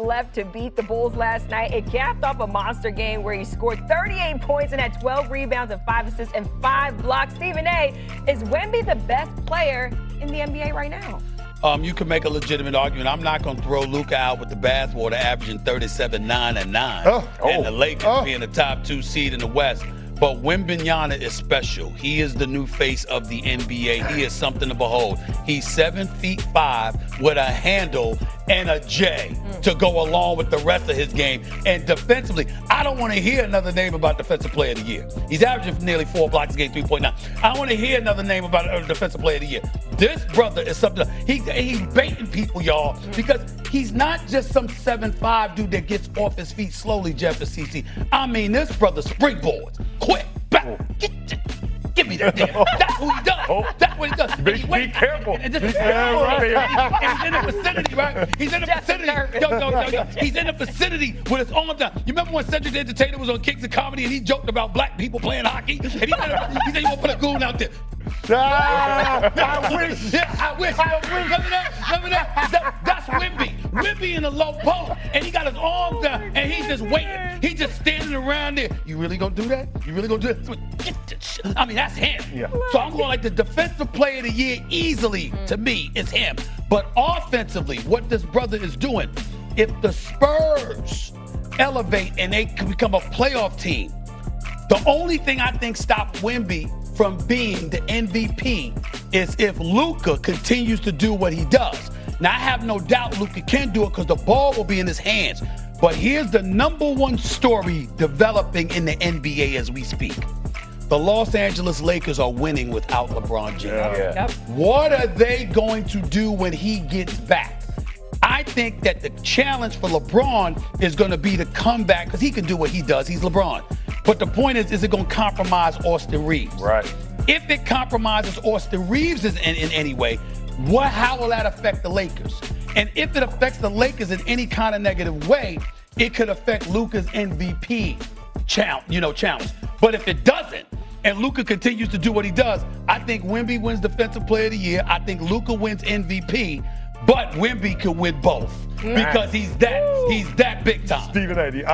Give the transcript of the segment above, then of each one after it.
left to beat the Bulls last night. It capped off a monster game where he scored 38 points and had 12 rebounds and 5 assists and 5 blocks. Stephen A., is Wemby the best player in the NBA right now? You can make a legitimate argument. I'm not going to throw Luka out with the bathwater, averaging 37, 9, and 9. And the Lakers being the top 2 seed in the West. But Wembanyama is special. He is the new face of the NBA. He is something to behold. He's 7'5" with a handle and a J to go along with the rest of his game. And defensively, I don't want to hear another name about Defensive Player of the Year. He's averaging for nearly 4 blocks a game, 3.9. I don't want to hear another name about Defensive Player of the Year. This brother is something. He's baiting people, y'all, because he's not just some 7'5" dude that gets off his feet slowly, Jeff and CC. I mean, this brother springboards. Quick, back, give me that damn. That's who he does. That's what he does. Be careful. And he's in the vicinity, right? He's in the vicinity. Yo. He's in the vicinity with his arm down. You remember when Cedric the Entertainer was on Kicks of Comedy and he joked about black people playing hockey? And he said, you want to put a goon out there. I wish. Yeah, I wish. Remember that? That's Wemby. Wemby in a low post, and he got his arms down, and he's just waiting. He's just standing around there. You really gonna do that? You really gonna do that? Get this shit. I mean, that's him. Yeah. So I'm going like the Defensive Player of the Year easily, to me, is him. But offensively, what this brother is doing, if the Spurs elevate and they can become a playoff team, the only thing I think stops Wemby from being the MVP is if Luka continues to do what he does. Now, I have no doubt Luka can do it because the ball will be in his hands. But here's the #1 story developing in the NBA as we speak. The Los Angeles Lakers are winning without LeBron James. Yep. What are they going to do when he gets back? I think that the challenge for LeBron is going to be to come back because he can do what he does. He's LeBron. But the point is it going to compromise Austin Reeves? Right. If it compromises Austin Reeves in any way, how will that affect the Lakers? And if it affects the Lakers in any kind of negative way, it could affect Luka's MVP challenge. But if it doesn't, and Luka continues to do what he does, I think Wemby wins Defensive Player of the Year. I think Luka wins MVP. But Wemby could win both because he's that big time. Stephen A., the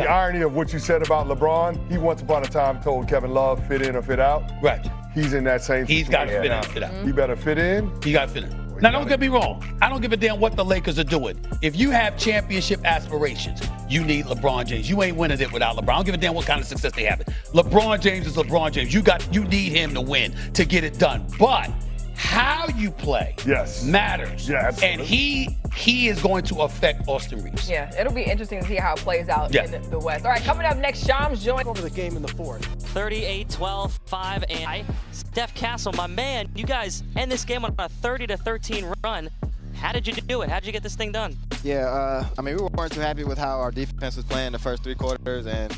irony of what you said about LeBron, he once upon a time told Kevin Love, fit in or fit out. Right. He's in that same situation. He's got to fit in or fit out. He better fit in. He got to fit in. Now, don't get me wrong. I don't give a damn what the Lakers are doing. If you have championship aspirations, you need LeBron James. You ain't winning it without LeBron. I don't give a damn what kind of success they have. LeBron James is LeBron James. You need him to win to get it done. But how you play matters. Yeah, absolutely. And he is going to affect Austin Reeves. Yeah, it'll be interesting to see how it plays out in the West. All right, coming up next, Shams joined over the game in the fourth. 38, 12, 5, and Steph Castle, my man, you guys end this game on a 30-13 run. How did you do it? How did you get this thing done? Yeah, I mean, we weren't too happy with how our defense was playing the first 3 quarters, and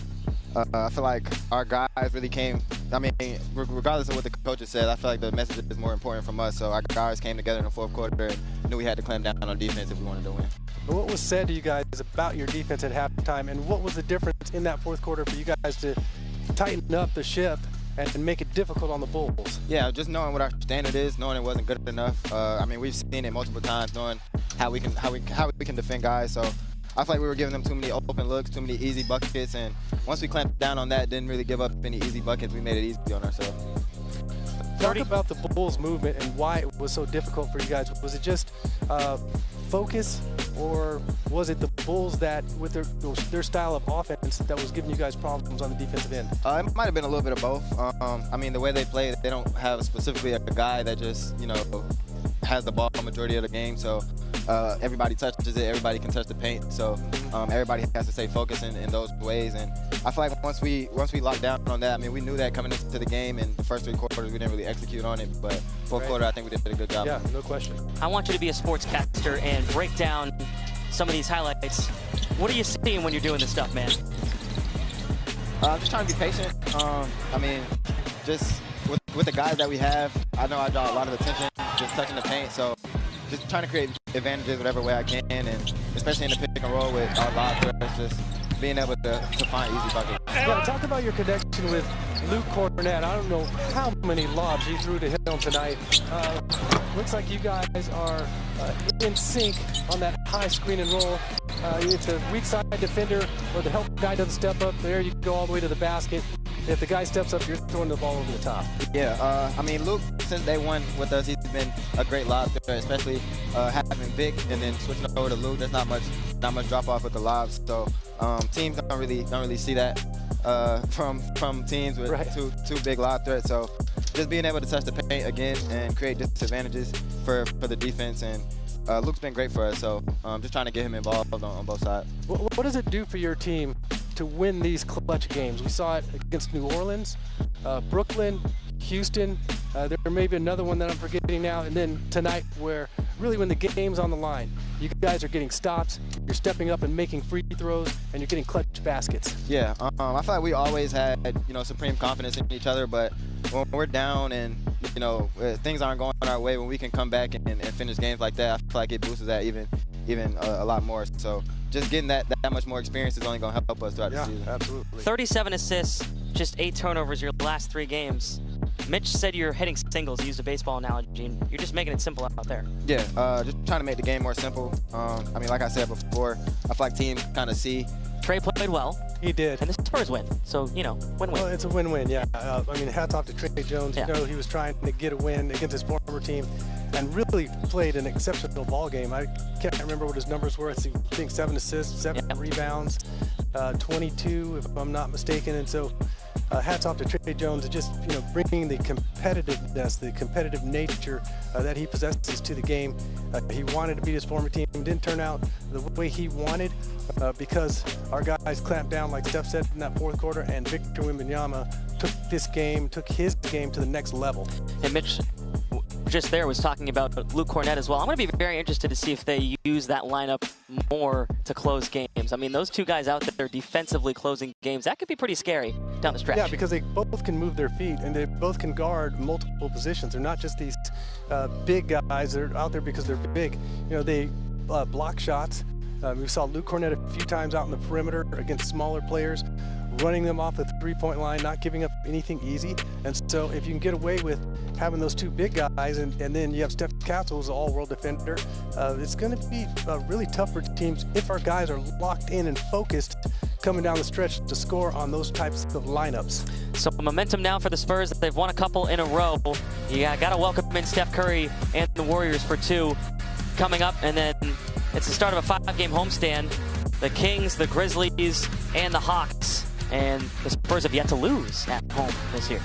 I feel like our guys really came. I mean, regardless of what the coaches said, I feel like the message is more important from us. So our guys came together in the fourth quarter and knew we had to clamp down on defense if we wanted to win. What was said to you guys about your defense at halftime, and what was the difference in that fourth quarter for you guys to tighten up the ship and make it difficult on the Bulls? Yeah, just knowing what our standard is, knowing it wasn't good enough. I mean, we've seen it multiple times, knowing how we can defend guys. So I feel like we were giving them too many open looks, too many easy buckets, and once we clamped down on that, didn't really give up any easy buckets. We made it easy on ourselves. Talk about the Bulls' movement and why it was so difficult for you guys. Was it just focus, or was it the Bulls that, with their style of offense, that was giving you guys problems on the defensive end? It might have been a little bit of both. I mean, the way they play, they don't have specifically a guy that just, has the ball majority of the game. So everybody touches it, everybody can touch the paint. So everybody has to stay focused in those ways. And I feel like once we locked down on that, I mean, we knew that coming into the game, and the first 3 quarters we didn't really execute on it. But fourth quarter, I think we did a good job. Yeah, no question. I want you to be a sportscaster and break down some of these highlights. What are you seeing when you're doing this stuff, man? Just trying to be patient. I mean, just with the guys that we have, I know I draw a lot of attention just touching the paint. So just trying to create advantages whatever way I can, and especially in the pick and roll with our live threats, just being able to find easy buckets. Yeah, talk about your connection with Luke Cornett. I don't know how many lobs he threw to him tonight. Looks like you guys are in sync on that high screen and roll. It's a weak side defender or the help guy doesn't step up. There you go all the way to the basket. If the guy steps up, you're throwing the ball over the top. Yeah, I mean, Luke, since day one with us, he's been a great lob threat, especially having Vic and then switching over to Luke. There's not much drop off with the lobs, so teams don't really see that from teams with two big lob threats. So just being able to touch the paint again and create disadvantages for the defense, and Luke's been great for us. So just trying to get him involved on both sides. What does it do for your team to win these clutch games? We saw it against New Orleans, Brooklyn, Houston. There may be another one that I'm forgetting now. And then tonight, where really when the game's on the line, you guys are getting stops, you're stepping up and making free throws, and you're getting clutch baskets. Yeah, I feel like we always had, supreme confidence in each other, but when we're down and, things aren't going our way, when we can come back and finish games like that, I feel like it boosts that even a lot more. So just getting that much more experience is only going to help us throughout the season. Absolutely. 37 assists, just 8 turnovers your last 3 games. Mitch said you're hitting singles. He used a baseball analogy, and you're just making it simple out there. Yeah, just trying to make the game more simple. I mean, like I said before, I feel like teams kind of see. Trey played well. He did. And the Spurs win. So, win-win. Well, it's a win-win, yeah. Hats off to Trey Jones. Yeah. He was trying to get a win against his former team and really played an exceptional ball game. I can't remember what his numbers were. I think 7 assists, 7 rebounds, 22, if I'm not mistaken. And so hats off to Trey Jones and just, bringing the competitiveness, the competitive nature that he possesses to the game. He wanted to beat his former team. It didn't turn out the way he wanted because our guys clamped down, like Steph said, in that fourth quarter, and Victor Wembanyama took his game to the next level. And Mitch just there was talking about Luke Cornett as well. I'm going to be very interested to see if they use that lineup more to close games. I mean, those two guys out there defensively closing games, that could be pretty scary down the stretch. Yeah, because they both can move their feet and they both can guard multiple positions. They're not just these big guys that are out there because they're big. They block shots. We saw Luke Cornett a few times out in the perimeter against smaller players, running them off the three-point line, not giving up anything easy. And so if you can get away with having those two big guys and then you have Steph Castle who's an all-world defender, it's going to be really tough for teams if our guys are locked in and focused coming down the stretch to score on those types of lineups. So momentum now for the Spurs. They've won a couple in a row. You got to welcome in Steph Curry and the Warriors for 2 coming up, and then it's the start of a 5-game homestand. The Kings, the Grizzlies, and the Hawks. And the Spurs have yet to lose at home this year.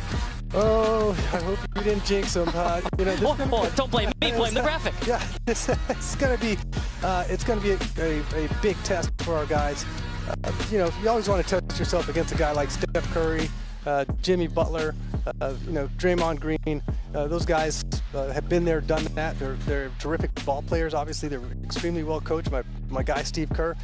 Oh, I hope you didn't jinx them. Don't blame me, blame the graphic. Yeah, it's going to be a big test for our guys. You always want to test yourself against a guy like Steph Curry, Jimmy Butler, Draymond Green. Those guys have been there, done that. They're terrific ball players. Obviously, they're extremely well coached. My guy Steve Kerr